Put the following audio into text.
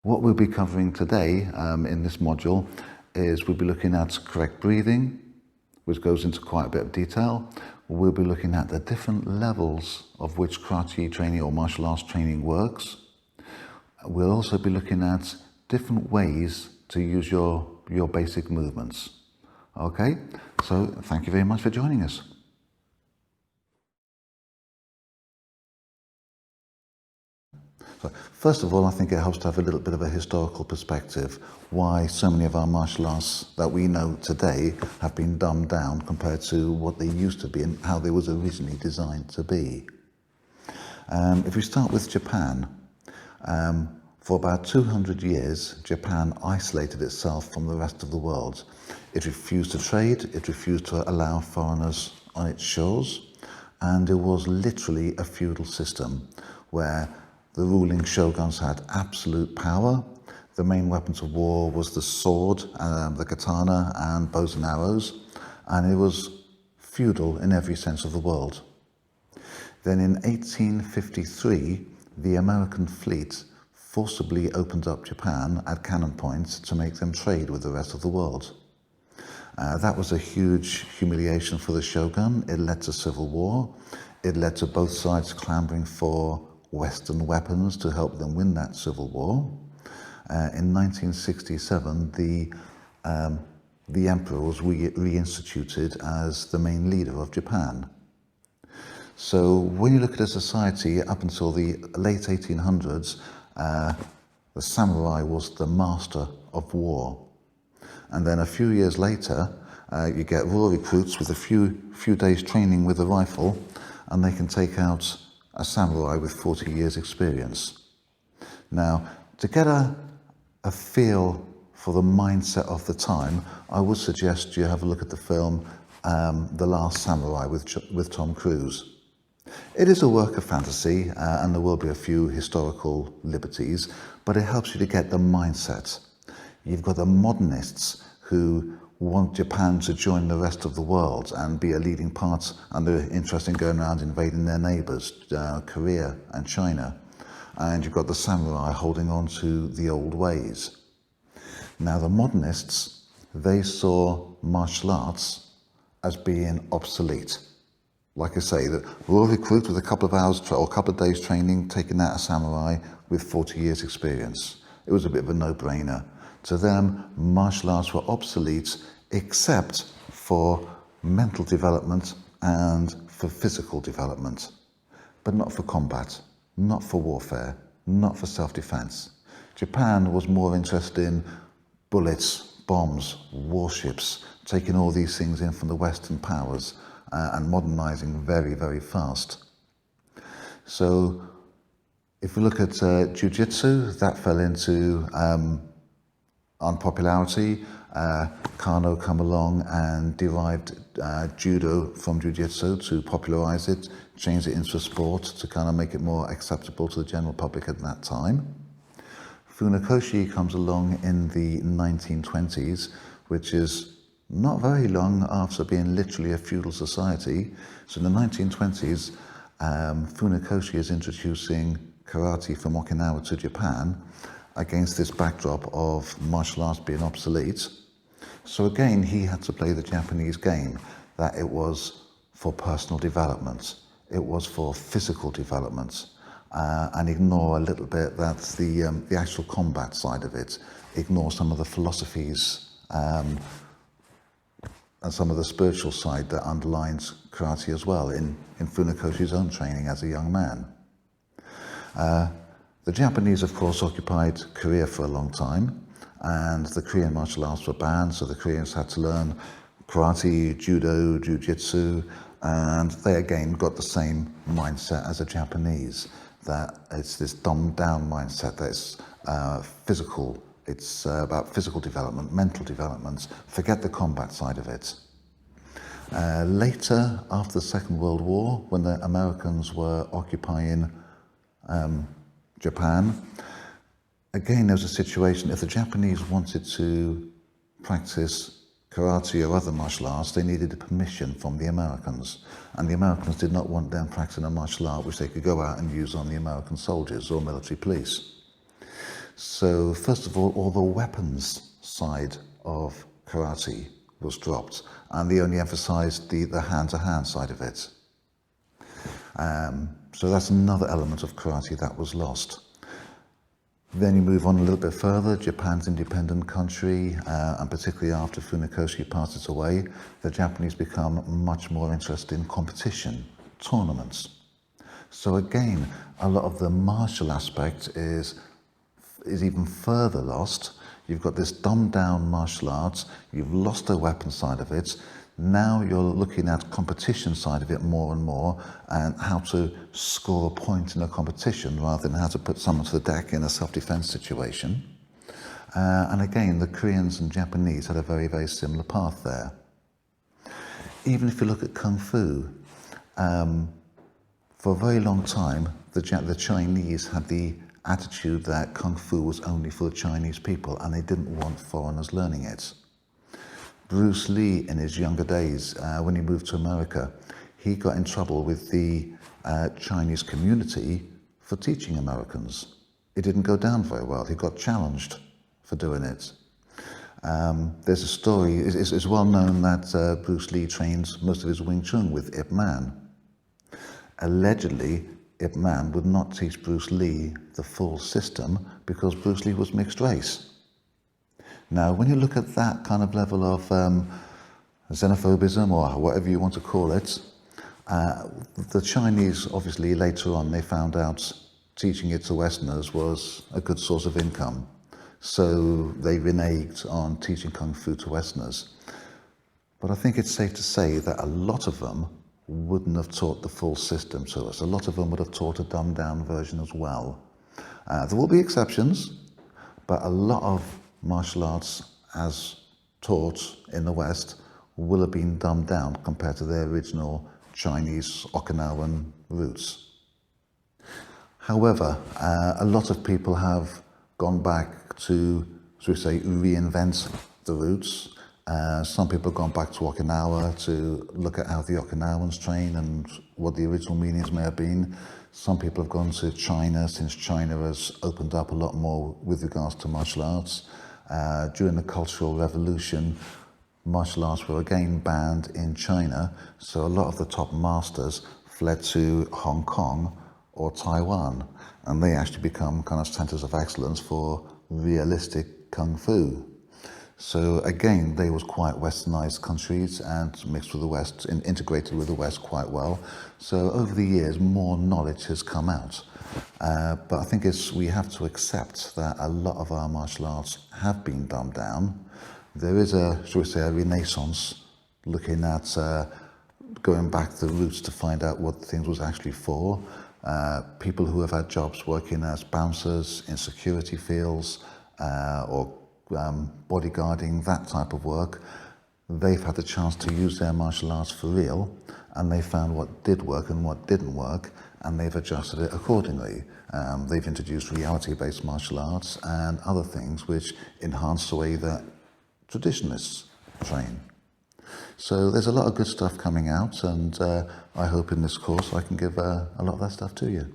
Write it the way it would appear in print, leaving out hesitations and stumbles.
What we'll be covering today in this module is we'll be looking at correct breathing, which goes into quite a bit of detail. We'll be looking at the different levels of which karate training or martial arts training works. We'll also be looking at different ways to use your basic movements. Okay, so thank you very much for joining us. So first of all, I think it helps to have a little bit of a historical perspective, why so many of our martial arts that we know today have been dumbed down compared to what they used to be and how they was originally designed to be. If we start with Japan, for about 200 years, Japan isolated itself from the rest of the world. It refused to trade, it refused to allow foreigners on its shores, and it was literally a feudal system where the ruling shoguns had absolute power. The main weapons of war was the sword, the katana, and bows and arrows, and it was feudal in every sense of the world. Then in 1853, the American fleet forcibly opened up Japan at cannon points to make them trade with the rest of the world. That was a huge humiliation for the shogun. It led to civil war. It led to both sides clamoring for Western weapons to help them win that civil war. In 1967, the emperor was reinstituted as the main leader of Japan. So when you look at a society up until the late 1800s, the samurai was the master of war. And then a few years later, you get raw recruits with a few days training with a rifle, and they can take out a samurai with 40 years experience. Now, to get a feel for the mindset of the time, I would suggest you have a look at the film The Last Samurai with Tom Cruise. It is a work of fantasy and there will be a few historical liberties, but it helps you to get the mindset. You've got the modernists who want Japan to join the rest of the world and be a leading part, and they're interested in going around invading their neighbours, Korea and China. And you've got the samurai holding on to the old ways. Now the modernists, they saw martial arts as being obsolete. Like I say, the raw recruit with a couple of hours or a couple of days training, taking out a samurai with 40 years experience. It was a bit of a no-brainer. To them, martial arts were obsolete except for mental development and for physical development, but not for combat, not for warfare, not for self-defense. Japan was more interested in bullets, bombs, warships, taking all these things in from the Western powers and modernizing very, very fast. So if we look at jiu-jitsu, that fell into unpopularity. Kano come along and derived judo from jiu-jitsu to popularize it, change it into a sport to kind of make it more acceptable to the general public at that time. Funakoshi comes along in the 1920s, which is not very long after being literally a feudal society. So in the 1920s, Funakoshi is introducing karate from Okinawa to Japan against this backdrop of martial arts being obsolete. So again, he had to play the Japanese game, that it was for personal development, it was for physical development, and ignore a little bit that's the actual combat side of it, ignore some of the philosophies and some of the spiritual side that underlines karate as well in Funakoshi's own training as a young man. The Japanese, of course, occupied Korea for a long time, and the Korean martial arts were banned, so the Koreans had to learn karate, judo, jiu-jitsu, and they again got the same mindset as the Japanese, that it's this dumbed down mindset that it's physical, it's about physical development, mental development, forget the combat side of it. Later, after the Second World War, when the Americans were occupying Japan, again there was a situation, if the Japanese wanted to practice karate or other martial arts, they needed permission from the Americans, and the Americans did not want them practicing a martial art which they could go out and use on the American soldiers or military police. So So first of all the weapons side of karate was dropped, and they only emphasized the hand-to-hand side of it. So that's another element of karate that was lost. Then you move on a little bit further, Japan's independent country, and particularly after Funakoshi passes away, the Japanese become much more interested in competition, tournaments. So again, a lot of the martial aspect is even further lost. You've got this dumbed down martial arts, you've lost the weapon side of it, now you're looking at competition side of it more and more, and how to score a point in a competition rather than how to put someone to the deck in a self-defense situation. And again, the Koreans and Japanese had a very, very similar path there. Even if you look at Kung Fu, for a very long time, the Chinese had the attitude that Kung Fu was only for the Chinese people and they didn't want foreigners learning it. Bruce Lee, in his younger days, when he moved to America, he got in trouble with the Chinese community for teaching Americans. It didn't go down very well. He got challenged for doing it. There's a story, it's well known that Bruce Lee trains most of his Wing Chun with Ip Man. Allegedly, Ip Man would not teach Bruce Lee the full system because Bruce Lee was mixed race. Now, when you look at that kind of level of xenophobism, or whatever you want to call it, the Chinese, obviously, later on, they found out teaching it to Westerners was a good source of income. So they reneged on teaching Kung Fu to Westerners. But I think it's safe to say that a lot of them wouldn't have taught the full system to us. A lot of them would have taught a dumbed-down version as well. There will be exceptions, but a lot of martial arts as taught in the West will have been dumbed down compared to their original Chinese Okinawan roots. However, a lot of people have gone back to, shall we say, reinvent the roots. Some people have gone back to Okinawa to look at how the Okinawans train and what the original meanings may have been. Some people have gone to China, since China has opened up a lot more with regards to martial arts. During the Cultural Revolution, martial arts were again banned in China, so a lot of the top masters fled to Hong Kong or Taiwan, and they actually become kind of centers of excellence for realistic Kung Fu. So again, they was quite westernized countries and mixed with the West, integrated with the West quite well. So over the years, more knowledge has come out. But I think we have to accept that a lot of our martial arts have been dumbed down. There is shall we say, a renaissance looking at going back to the roots to find out what things was actually for. People who have had jobs working as bouncers in security fields or bodyguarding, that type of work, they've had the chance to use their martial arts for real, and they found what did work and what didn't work, and they've adjusted it accordingly. They've introduced reality-based martial arts and other things which enhance the way that traditionalists train. So there's a lot of good stuff coming out, and I hope in this course I can give a lot of that stuff to you.